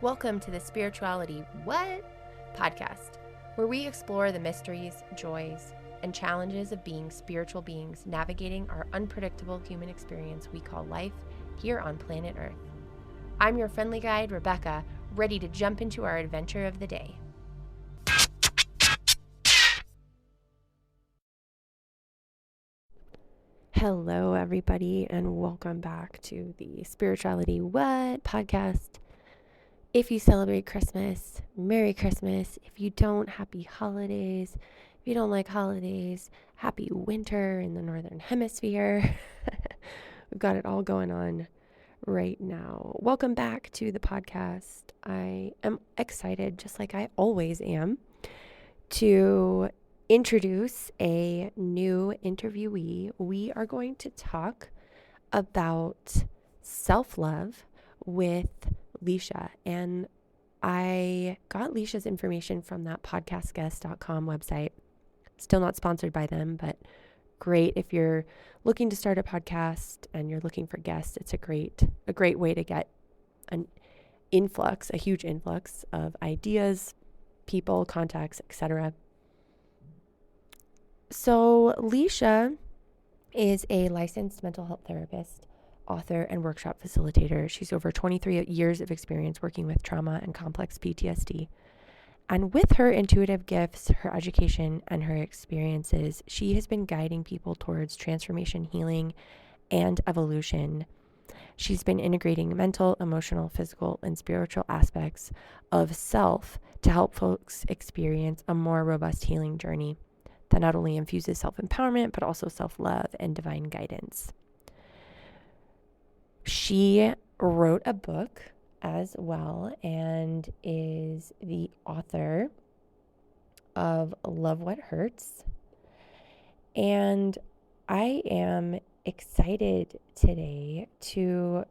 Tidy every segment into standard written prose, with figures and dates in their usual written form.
Welcome to the Spirituality What? Podcast, where we explore the mysteries, joys, and challenges of being spiritual beings navigating our unpredictable human experience we call life here on planet Earth. I'm your friendly guide, Rebecca, ready to jump into our adventure of the day. Hello, everybody, and welcome back to the Spirituality What? Podcast. If you celebrate Christmas, Merry Christmas. If you don't, Happy Holidays. If you don't like holidays, Happy Winter in the Northern Hemisphere. We've got it all going on right now. Welcome back to the podcast. I am excited, just like I always am, to introduce a new interviewee. We are going to talk about self-love with Lisha, and I got Lisha's information from that podcastguest.com website. Still not sponsored by them, but great if you're looking to start a podcast and you're looking for guests. It's a great way to get a huge influx of ideas, people, contacts, etc. So Lisha is a licensed mental health therapist, author, and workshop facilitator. She's over 23 years of experience working with trauma and complex PTSD. And with her intuitive gifts, her education, and her experiences, she has been guiding people towards transformation, healing, and evolution. She's been integrating mental, emotional, physical, and spiritual aspects of self to help folks experience a more robust healing journey that not only infuses self-empowerment, but also self-love and divine guidance. She wrote a book as well and is the author of Love What Hurts. And I am excited today to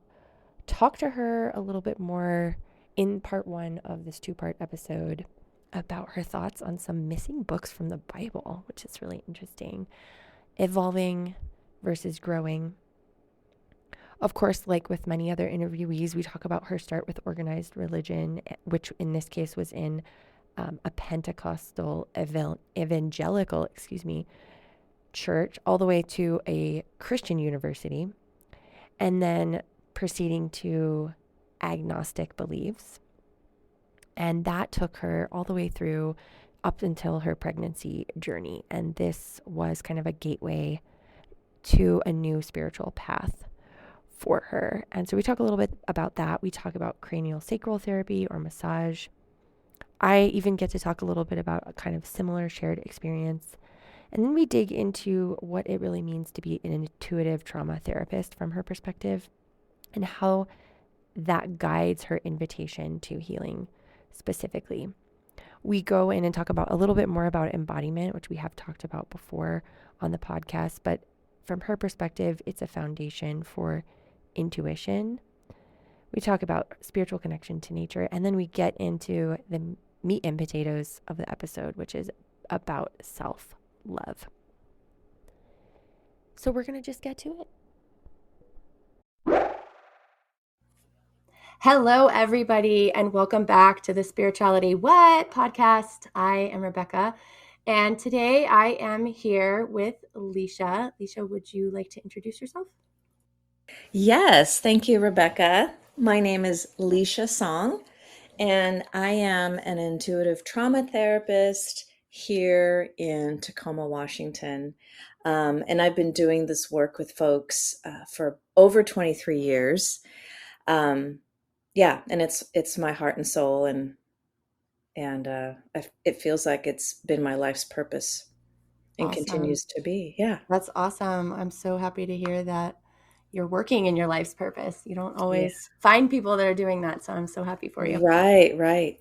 talk to her a little bit more in part one of this two-part episode about her thoughts on some missing books from the Bible, which is really interesting. Evolving versus growing. Of course, like with many other interviewees, we talk about her start with organized religion, which in this case was in a Pentecostal evangelical church, all the way to a Christian university, and then proceeding to agnostic beliefs. And that took her all the way through up until her pregnancy journey. And this was kind of a gateway to a new spiritual path for her. And so we talk a little bit about that. We talk about cranial sacral therapy or massage. I even get to talk a little bit about a kind of similar shared experience. And then we dig into what it really means to be an intuitive trauma therapist from her perspective and how that guides her invitation to healing specifically. We go in and talk about a little bit more about embodiment, which we have talked about before on the podcast, but from her perspective, it's a foundation for intuition. We talk about spiritual connection to nature, and then we get into the meat and potatoes of the episode, which is about self-love. So we're going to just get to it. Hello, everybody, and welcome back to the Spirituality What? Podcast. I am Rebecca, and today I am here with Lisha. Lisha, would you like to introduce yourself? Yes, thank you, Rebecca. My name is Lisha Song, and I am an intuitive trauma therapist here in Tacoma, Washington. And I've been doing this work with folks for over 23 years. And it's my heart and soul, and it feels like it's been my life's purpose and Awesome. continues to be. Yeah. That's awesome. I'm so happy to hear that you're working in your life's purpose. You don't always find people that are doing that. So I'm so happy for you. Right.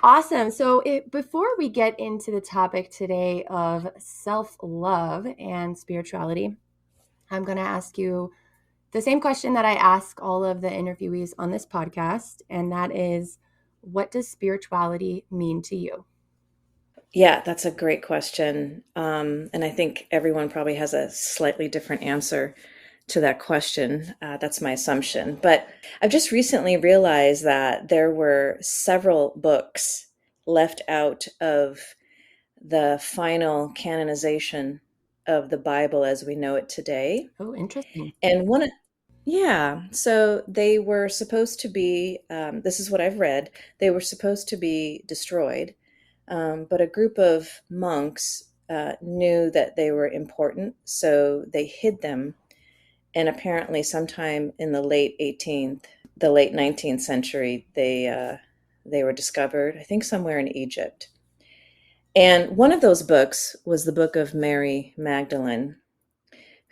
Awesome. So before we get into the topic today of self-love and spirituality, I'm going to ask you the same question that I ask all of the interviewees on this podcast. And that is, what does spirituality mean to you? Yeah, that's a great question. And I think everyone probably has a slightly different answer to that question. That's my assumption. But I've just recently realized that there were several books left out of the final canonization of the Bible as we know it today. Oh, interesting. And yeah, so they were supposed to be, this is what I've read, they were supposed to be destroyed, but a group of monks knew that they were important, so they hid them. And apparently, sometime in the late 19th century, they were discovered, I think somewhere in Egypt. And one of those books was the book of Mary Magdalene,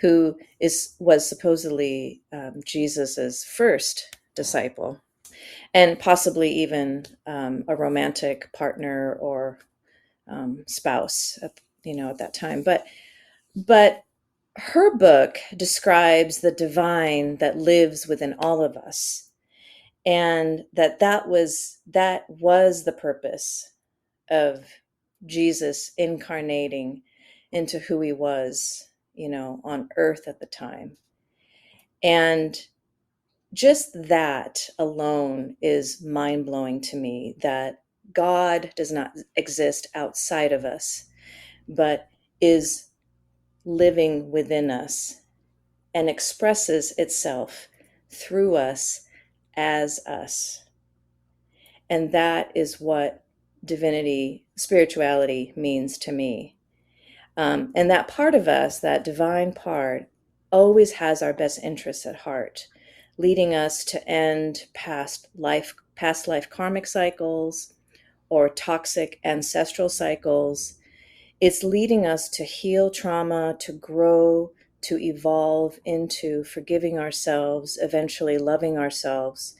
who was supposedly Jesus's first disciple, and possibly even a romantic partner or spouse, at that time. But her book describes the divine that lives within all of us, and that was the purpose of Jesus incarnating into who he was, on earth at the time. And just that alone is mind blowing to me, that God does not exist outside of us, but is living within us and expresses itself through us as us. And that is what spirituality means to me. And that part of us, that divine part, always has our best interests at heart, leading us to end past life karmic cycles or toxic ancestral cycles. It's leading us to heal trauma, to grow, to evolve into forgiving ourselves, eventually loving ourselves,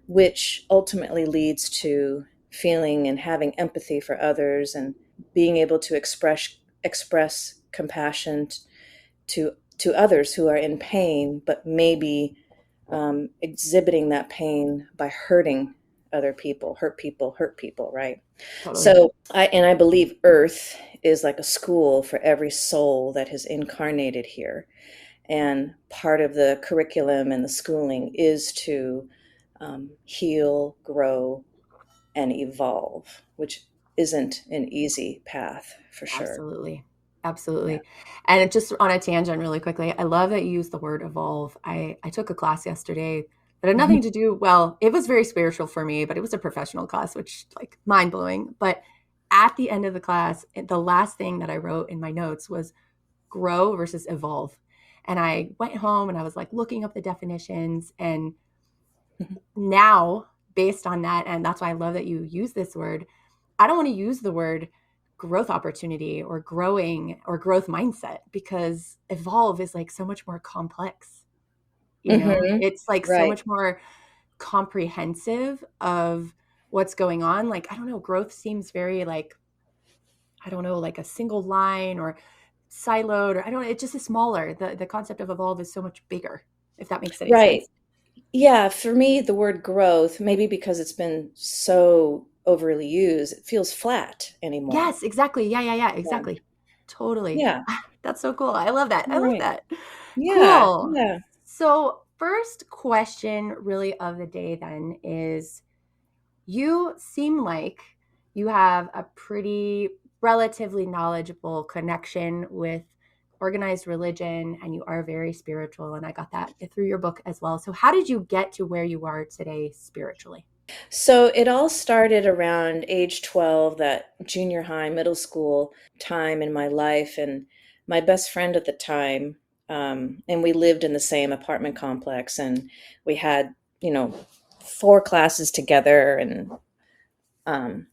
which ultimately leads to feeling and having empathy for others and being able to express compassion to others who are in pain, but maybe exhibiting that pain by hurting other people, hurt people, right? Totally. So I believe Earth is like a school for every soul that has incarnated here. And part of the curriculum and the schooling is to heal, grow, and evolve, which isn't an easy path for sure. Absolutely. Yeah. Absolutely. And just on a tangent really quickly, I love that you use the word evolve. I took a class yesterday that had Mhm. nothing to do, well, it was very spiritual for me, but it was a professional class, which like mind blowing. But at the end of the class, the last thing that I wrote in my notes was grow versus evolve. And I went home and I was like looking up the definitions. And now, based on that, and that's why I love that you use this word, I don't want to use the word growth opportunity or growing or growth mindset because evolve is like so much more complex. It's like so Right. much more comprehensive of what's going on. Like, I don't know, growth seems very like, I don't know, like a single line or siloed, or I don't know, it just is smaller. The concept of evolve is so much bigger, if that makes any Right. sense. Yeah, for me, the word growth, maybe because it's been so overly used, it feels flat anymore. Yes, exactly. Yeah, yeah, yeah, Yeah. exactly. Totally. Yeah. That's so cool. I love that. I love Right. that. Yeah. Cool. Yeah. So, first question really of the day then is you seem like you have a pretty relatively knowledgeable connection with organized religion and you are very spiritual and I got that through your book as well. So, how did you get to where you are today spiritually? So it all started around age 12, that junior high, middle school time in my life. And my best friend at the time, and we lived in the same apartment complex, and we had, you know, four classes together. And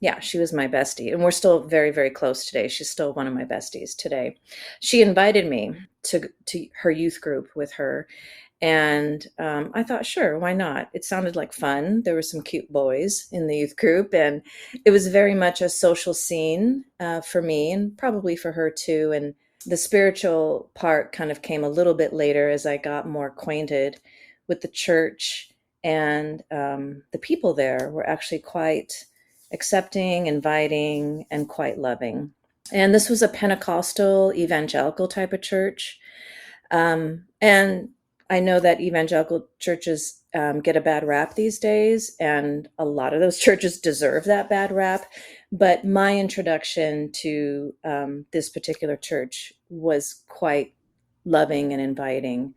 yeah, she was my bestie. And we're still very, very close today. She's still one of my besties today. She invited me to her youth group with her, and I thought, sure, why not? It sounded like fun. There were some cute boys in the youth group, and it was very much a social scene for me and probably for her too. And the spiritual part kind of came a little bit later as I got more acquainted with the church. And the people there were actually quite accepting, inviting, and quite loving. And this was a Pentecostal evangelical type of church. And I know that evangelical churches get a bad rap these days, and a lot of those churches deserve that bad rap. But my introduction to this particular church was quite loving and inviting.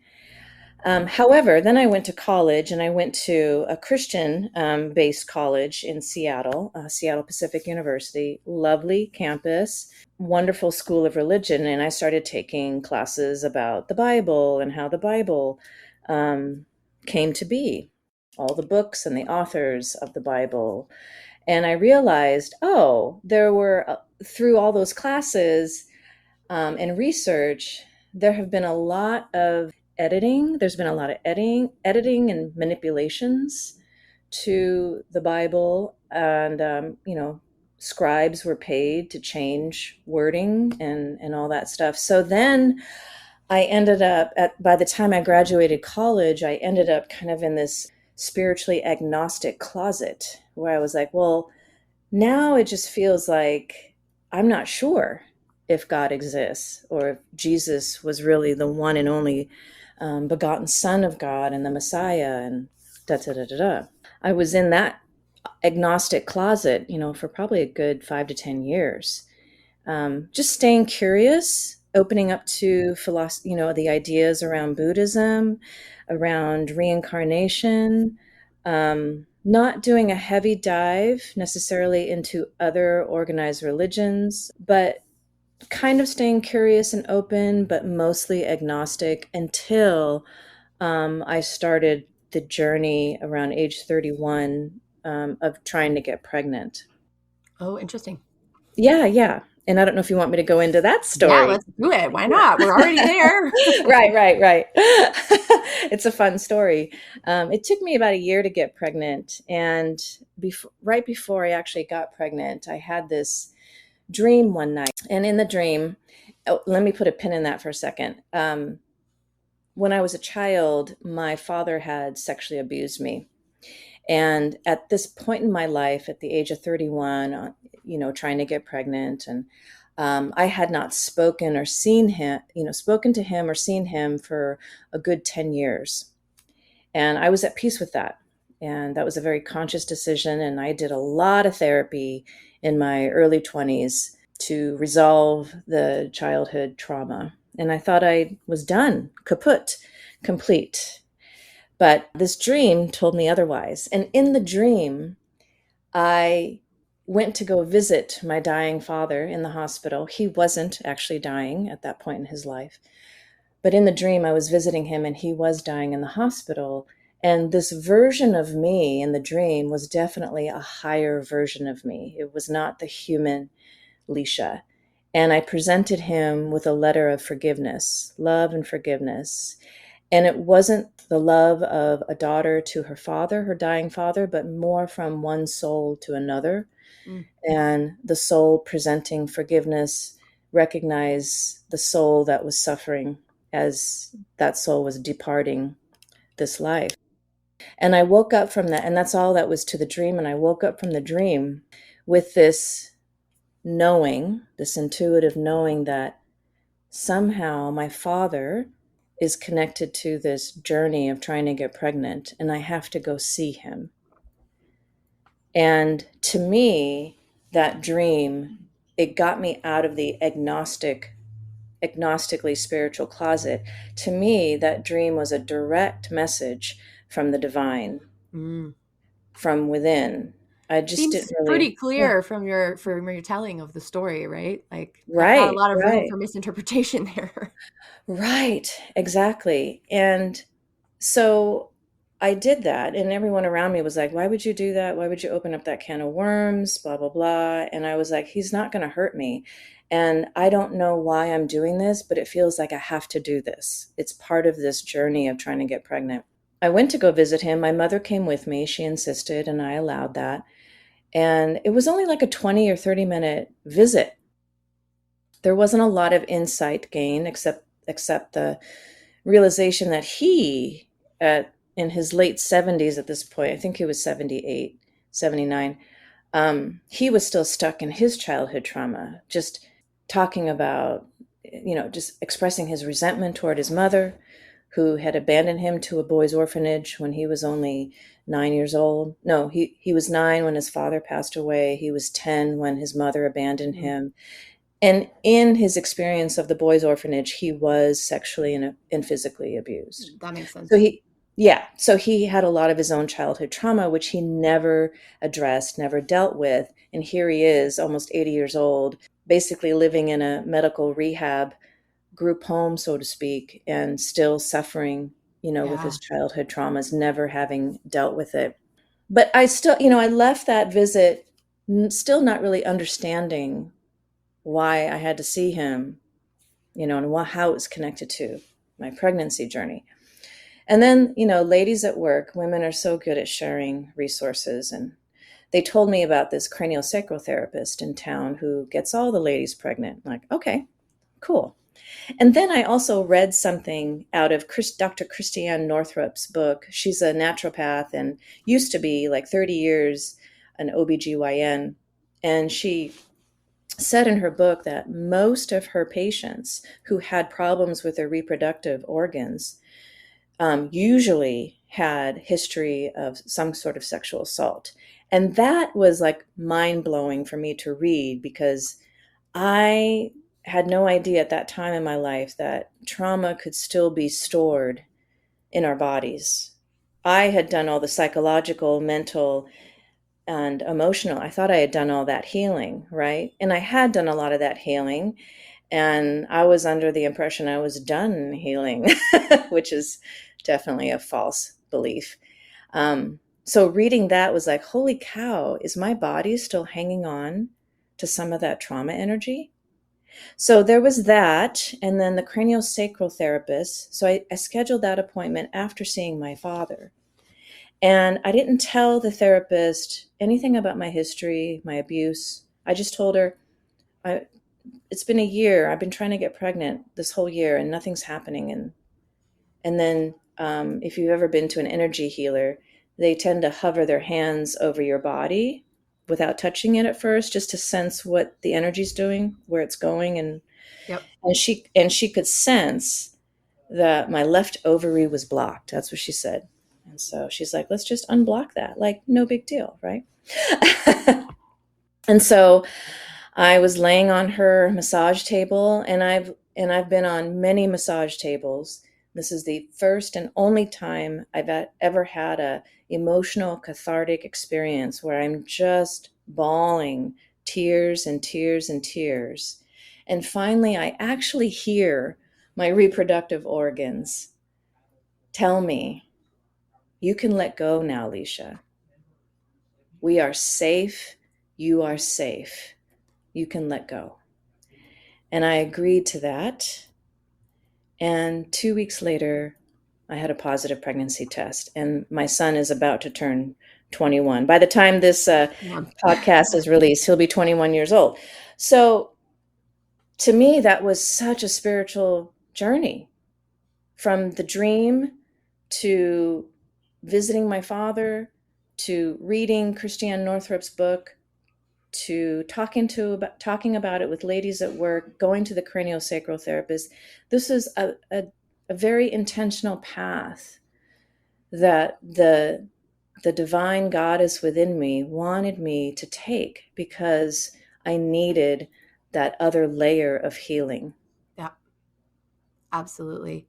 However, then I went to college, and I went to a Christian based college in Seattle, Seattle Pacific University, lovely campus, wonderful school of religion. And I started taking classes about the Bible and how the Bible um, came to be, all the books and the authors of the Bible. And I realized, oh, there were, through all those classes and research, there have been a lot of editing. There's been a lot of editing and manipulations to the Bible, and scribes were paid to change wording and all that stuff. So then I ended up by the time I graduated college, I ended up kind of in this spiritually agnostic closet where I was like, well, now it just feels like I'm not sure if God exists or if Jesus was really the one and only begotten Son of God and the Messiah and da da da da da. I was in that agnostic closet, for probably a good 5 to 10 years, just staying curious, opening up to philosophy, the ideas around Buddhism, around reincarnation, not doing a heavy dive necessarily into other organized religions, but kind of staying curious and open, but mostly agnostic until I started the journey around age 31 of trying to get pregnant. Oh, interesting. Yeah, yeah. And I don't know if you want me to go into that Yeah, story. let's do it. Why not? We're already there. Right, right, right. It's a fun story. It took me about a year to get pregnant. And right before I actually got pregnant, I had this dream one night. And in the dream, oh, let me put a pin in that for a second. When I was a child, my father had sexually abused me. And at this point in my life, at the age of 31, trying to get pregnant, and I had not spoken or seen him, spoken to him or seen him for a good 10 years. And I was at peace with that. And that was a very conscious decision. And I did a lot of therapy in my early 20s to resolve the childhood trauma. And I thought I was done, kaput, complete. But this dream told me otherwise. And in the dream, I went to go visit my dying father in the hospital. He wasn't actually dying at that point in his life. But in the dream, I was visiting him and he was dying in the hospital. And this version of me in the dream was definitely a higher version of me. It was not the human Lisha. And I presented him with a letter of forgiveness, love and forgiveness. And it wasn't the love of a daughter to her father, her dying father, but more from one soul to another. Mm. And the soul presenting forgiveness recognize the soul that was suffering as that soul was departing this life. And I woke up from that, and that's all that was to the dream. And I woke up from the dream with this knowing, this intuitive knowing that somehow my father is connected to this journey of trying to get pregnant, and I have to go see him. And to me, that dream, it got me out of the agnostically spiritual closet. To me, that dream was a direct message from the divine, Mm. from within. I just Seems didn't really, pretty yeah. clear from your telling of the story, right? Like not a Right, lot of room right, for misinterpretation there. right, exactly. And so I did that, and everyone around me was like, why would you do that? Why would you open up that can of worms? Blah, blah, blah. And I was like, he's not going to hurt me. And I don't know why I'm doing this, but it feels like I have to do this. It's part of this journey of trying to get pregnant. I went to go visit him. My mother came with me. She insisted, and I allowed that. And it was only like a 20 or 30-minute visit. There wasn't a lot of insight gained except the realization that he, in his late 70s at this point, I think he was 78, 79, he was still stuck in his childhood trauma, just talking about, just expressing his resentment toward his mother, who had abandoned him to a boys' orphanage when he was only 9 years old. No, he was 9 when his father passed away. He was 10 when his mother abandoned Mm. him. And in his experience of the boys' orphanage, he was sexually and physically abused. That makes So sense. he had a lot of his own childhood trauma, which he never addressed, never dealt with. And here he is, almost 80 years old, basically living in a medical rehab group home, so to speak, and still suffering, with Yeah. his childhood traumas, never having dealt with it. But I still, I left that visit still not really understanding why I had to see him, and how it was connected to my pregnancy journey. And then, ladies at work, women are so good at sharing resources. And they told me about this cranial sacral therapist in town who gets all the ladies pregnant. I'm like, okay, cool. And then I also read something out of Dr. Christiane Northrup's book. She's a naturopath and used to be like 30 years an OBGYN. And she said in her book that most of her patients who had problems with their reproductive organs usually had history of some sort of sexual assault. And that was like mind blowing for me to read, because I had no idea at that time in my life that trauma could still be stored in our bodies. I had done all the psychological, mental, and emotional. I thought I had done all that healing, right? And I had done a lot of that healing. And I was under the impression I was done healing, which is definitely a false belief. So reading that was like, holy cow, is my body still hanging on to some of that trauma energy? So there was that. And then the cranial sacral therapist. So I scheduled that appointment after seeing my father. And I didn't tell the therapist anything about my history, my abuse. I just told her, it's been a year. I've been trying to get pregnant this whole year and nothing's happening. And then if you've ever been to an energy healer, they tend to hover their hands over your body without touching it at first, just to sense what the energy's doing, where it's going. And Yep. she could sense that my left ovary was blocked. That's what she said. And so she's like, let's just unblock that. Like, no big deal, right? And so I was laying on her massage table, and I've been on many massage tables. This is the first and only time I've ever had a emotional cathartic experience where I'm just bawling tears and tears and tears. And finally, I actually hear my reproductive organs tell me, you can let go now, Lisha. We are safe. You are safe. You can let go. And I agreed to that. And 2 weeks later, I had a positive pregnancy test. And my son is about to turn 21. By the time this Wow. podcast is released, he'll be 21 years old. So to me, that was such a spiritual journey, from the dream to visiting my father, to reading Christiane Northrup's book, to talking about it with ladies at work, going to the craniosacral therapist. This is a very intentional path that the divine goddess within me wanted me to take, because I needed that other layer of healing. Yeah, absolutely.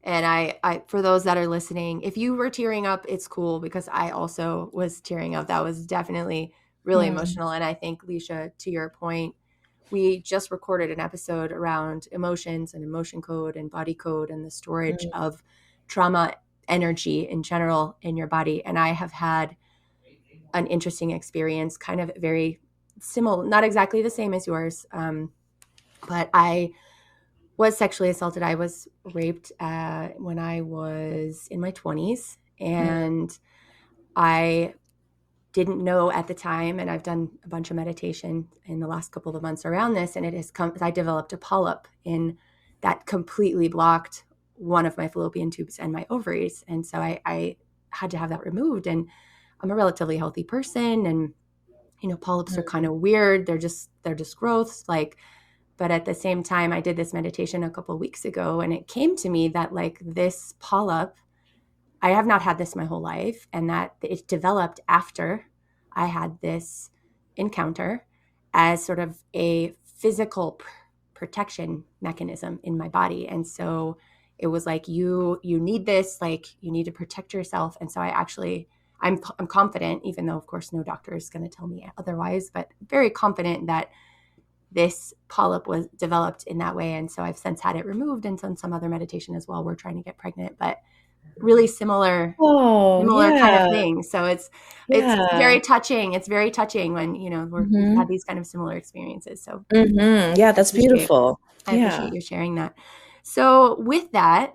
And I, for those that are listening, if you were tearing up, it's cool because I also was tearing up. That was definitely really Mm, emotional. And I think, Lisha, to your point, we just recorded an episode around emotions and emotion code and body code and the storage mm, of trauma energy in general in your body. And I have had an interesting experience, kind of very similar, not exactly the same as yours, but I was sexually assaulted. I was raped when I was in my 20s. mm, And I didn't know at the time. And I've done a bunch of meditation in the last couple of months around this. And it has come, I developed a polyp in that completely blocked one of my fallopian tubes and my ovaries. And so I had to have that removed. And I'm a relatively healthy person. And, polyps are kind mm, of weird. They're just growths. Like, But at the same time, I did this meditation a couple of weeks ago, and it came to me that like this polyp, I have not had this my whole life, and that it developed after I had this encounter as sort of a physical protection mechanism in my body. And so it was like you need this, like you need to protect yourself. And so I actually I'm confident, even though of course no doctor is going to tell me otherwise, but very confident that this polyp was developed in that way. And so I've since had it removed and done some other meditation as well. We're trying to get pregnant, but really Oh, similar kind of yeah. thing. So it's Yeah. very touching. It's very touching when, you know, we've had Hmm. these kind of similar experiences. So Hmm. Yeah, I that's appreciate beautiful. I Yeah. appreciate you sharing that. So with that,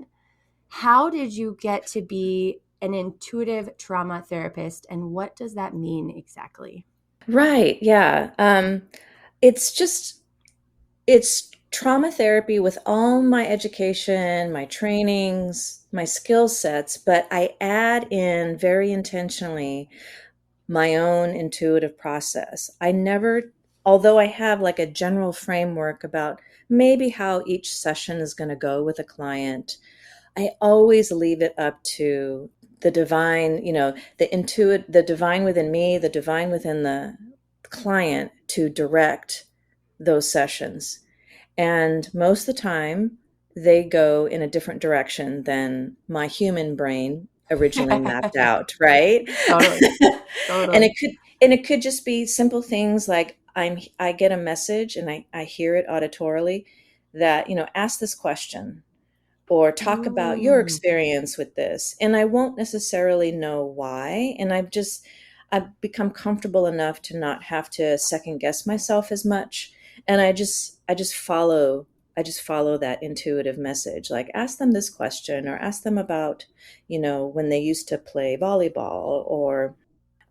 how did you get to be an intuitive trauma therapist, and what does that mean exactly? Right. Yeah. It's just, it's trauma therapy with all my education, my trainings, my skill sets, but I add in very intentionally my own intuitive process. I never, although I have like a general framework about maybe how each session is going to go with a client, I always leave it up to the divine, the divine within me, the divine within the client to direct those sessions. And most of the time, they go in a different direction than my human brain originally mapped out, right? Totally. and Totally. it could and it could just be simple things like I get a message and I hear it auditorily that, ask this question or talk about your Mm, experience with this. And I won't necessarily know why. And I've become comfortable enough to not have to second guess myself as much. And I just follow that intuitive message. Like ask them this question or ask them about, when they used to play volleyball or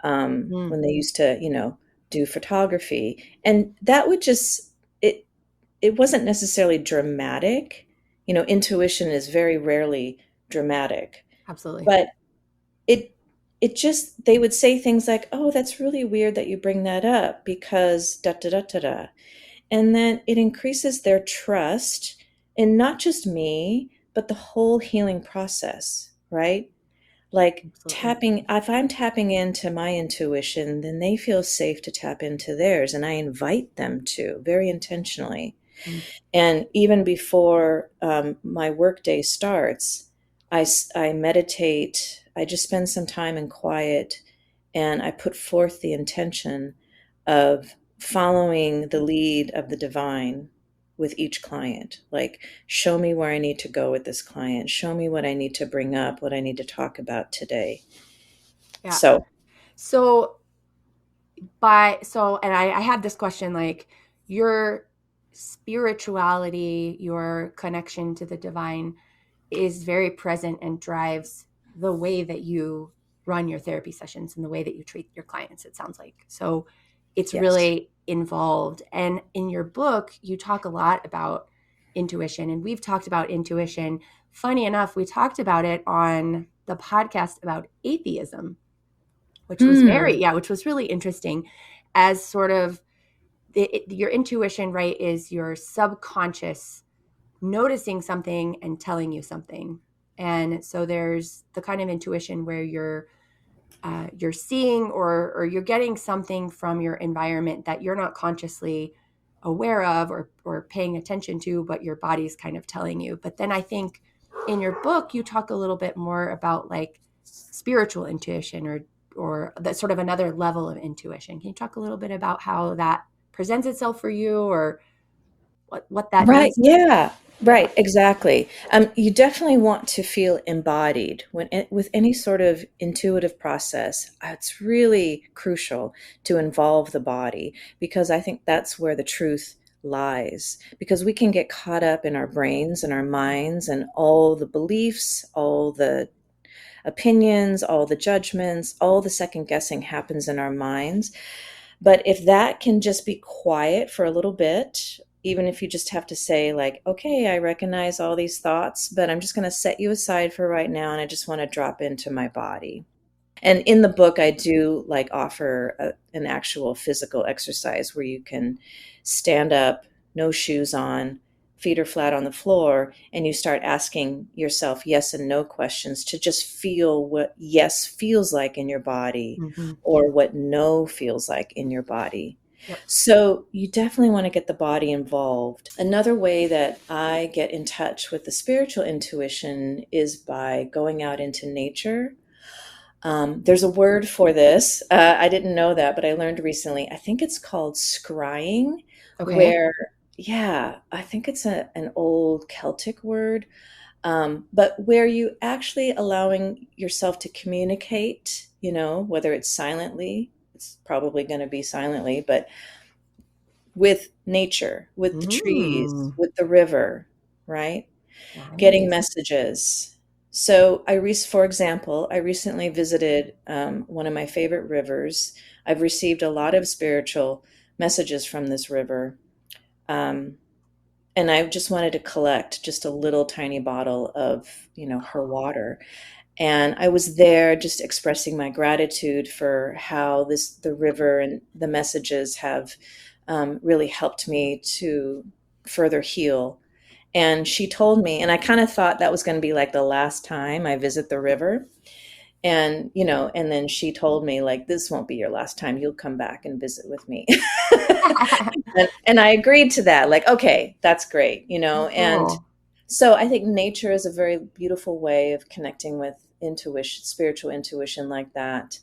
mm, when they used to, do photography. And that would just it wasn't necessarily dramatic. Intuition is very rarely dramatic, absolutely. but it it just they would say things like, "Oh, that's really weird that you bring that up because da da da da da." And then it increases their trust in not just me, but the whole healing process, right? Like Absolutely. if I'm tapping into my intuition, then they feel safe to tap into theirs. And I invite them to very intentionally. Mm. And even before my workday starts, I meditate. I just spend some time in quiet and I put forth the intention of following the lead of the divine with each client. Like, show me where I need to go with this client. Show me what I need to bring up, what I need to talk about today. Yeah. So, So and I had this question like your spirituality, your connection to the divine is very present and drives the way that you run your therapy sessions and the way that you treat your clients, it sounds like. So it's yes. really involved. And in your book, you talk a lot about intuition, and we've talked about intuition. Funny enough, we talked about it on the podcast about atheism, Hmm. which was really interesting as sort of your intuition, right, is your subconscious noticing something and telling you something. And so there's the kind of intuition where you're seeing or you're getting something from your environment that you're not consciously aware of or paying attention to, but your body's kind of telling you. But then I think in your book you talk a little bit more about like spiritual intuition or that sort of another level of intuition. Can you talk a little bit about how that presents itself for you or what that Right. means? Yeah. Yeah. Right. Exactly. You definitely want to feel embodied with any sort of intuitive process. It's really crucial to involve the body because I think that's where the truth lies. Because we can get caught up in our brains and our minds and all the beliefs, all the opinions, all the judgments, all the second guessing happens in our minds. But if that can just be quiet for a little bit, even if you just have to say, like, okay, I recognize all these thoughts, but I'm just going to set you aside for right now and I just want to drop into my body. And in the book, I do like offer an actual physical exercise where you can stand up no shoes on, feet are flat on the floor, and you start asking yourself yes and no questions to just feel what yes feels like in your body Mm-hmm. or what no feels like in your body. Yep. So you definitely want to get the body involved. Another way that I get in touch with the spiritual intuition is by going out into nature. There's a word for this. I didn't know that, but I learned recently. I think it's called scrying, Okay. where, yeah, I think it's an old Celtic word, but where you actually allowing yourself to communicate, whether it's silently, it's probably going to be silently, but with nature, with the trees, Mm. with the river, right? Getting Nice. messages. So for example, I recently visited one of my favorite rivers. I've received a lot of spiritual messages from this river. Um, and I just wanted to collect just a little tiny bottle of, her water. And I was there just expressing my gratitude for how the river and the messages have really helped me to further heal. And she told me, and I kind of thought that was going to be like the last time I visit the river. And, and then she told me, like, this won't be your last time. You'll come back and visit with me. And I agreed to that. Like, okay, that's great, Oh, And cool. so I think nature is a very beautiful way of connecting with intuition, spiritual intuition like that.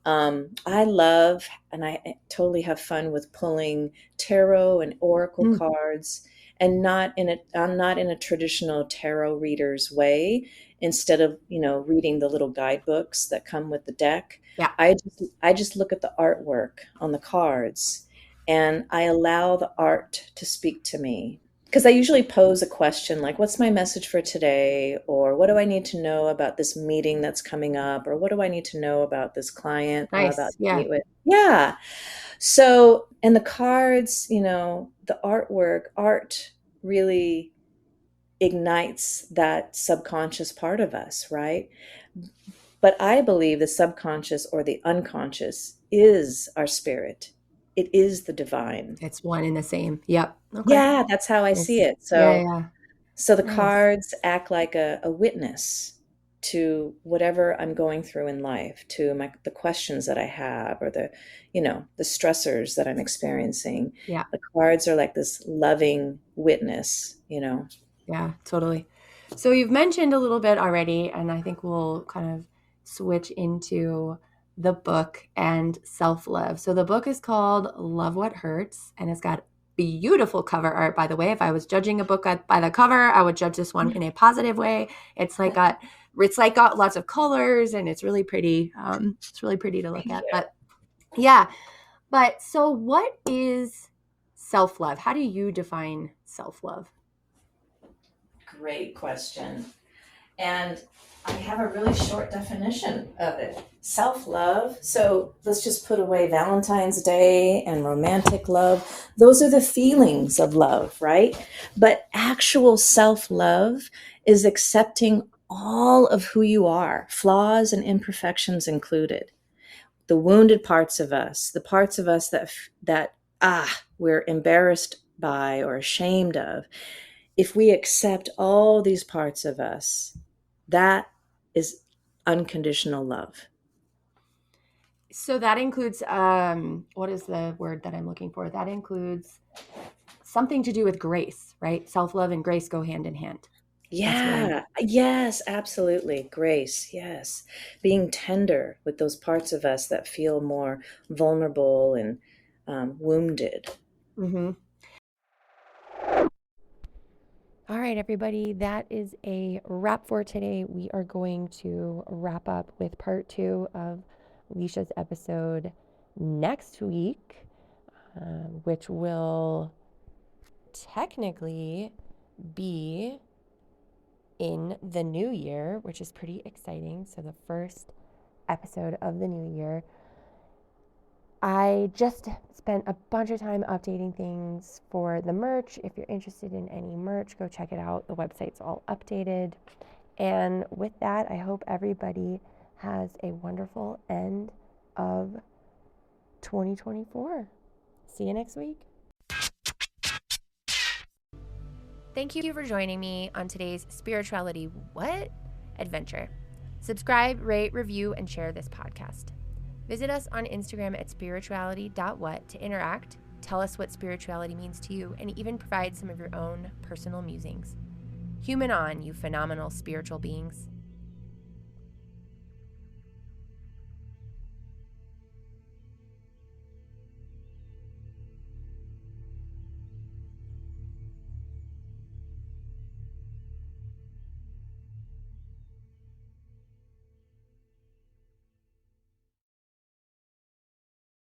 I love and I totally have fun with pulling tarot and oracle Mm. cards, and I'm not in a traditional tarot reader's way. Instead of reading the little guidebooks that come with the deck, Yeah. I just look at the artwork on the cards, and I allow the art to speak to me. Because I usually pose a question like, what's my message for today? Or what do I need to know about this meeting that's coming up? Or what do I need to know about this client I'm about Nice. to Yeah. meet with? Yeah. So, and the cards, the artwork, art really ignites that subconscious part of us, right? But I believe the subconscious or the unconscious is our spirit. It is the divine. It's one and the same. Yep. Okay. Yeah, that's how I see Nice. it. Yeah. So Yeah. so the Nice. cards act like a witness to whatever I'm going through in life, to the questions that I have, or the stressors that I'm experiencing. Yeah. The cards are like this loving witness. Yeah. Totally. So you've mentioned a little bit already, and I think we'll kind of switch into the book and self love. So the book is called Love What Hurts, and it's got beautiful cover art. By the way, if I was judging a book by the cover, I would judge this one in a positive way. It's got lots of colors, and it's really pretty. It's really pretty to look Thank at. you. But yeah, but so what is self love? How do you define self love? Great question. And I have a really short definition of it. Self love. So let's just put away Valentine's Day and romantic love. Those are the feelings of love, right? But actual self love is accepting all of who you are, flaws and imperfections included. The wounded parts of us, the parts of us that we're embarrassed by or ashamed of. If we accept all these parts of us, that is unconditional love. So that includes what is the word that I'm looking for? That includes something to do with grace, right? Self-love and grace go hand in hand. That's what I'm Yeah, yes, absolutely. Grace, yes. Being tender with those parts of us that feel more vulnerable and wounded. Mhm. All right, everybody, that is a wrap for today. We are going to wrap up with part 2 of Lisha's episode next week, which will technically be in the new year, which is pretty exciting. So, the first episode of the new year. I just spent a bunch of time updating things for the merch. If you're interested in any merch, go check it out. The website's all updated. And with that, I hope everybody has a wonderful end of 2024. See you next week. Thank you for joining me on today's Spirituality What? Adventure. Subscribe, rate, review, and share this podcast. Visit us on Instagram at spirituality.what to interact, tell us what spirituality means to you, and even provide some of your own personal musings. Human on, you phenomenal spiritual beings.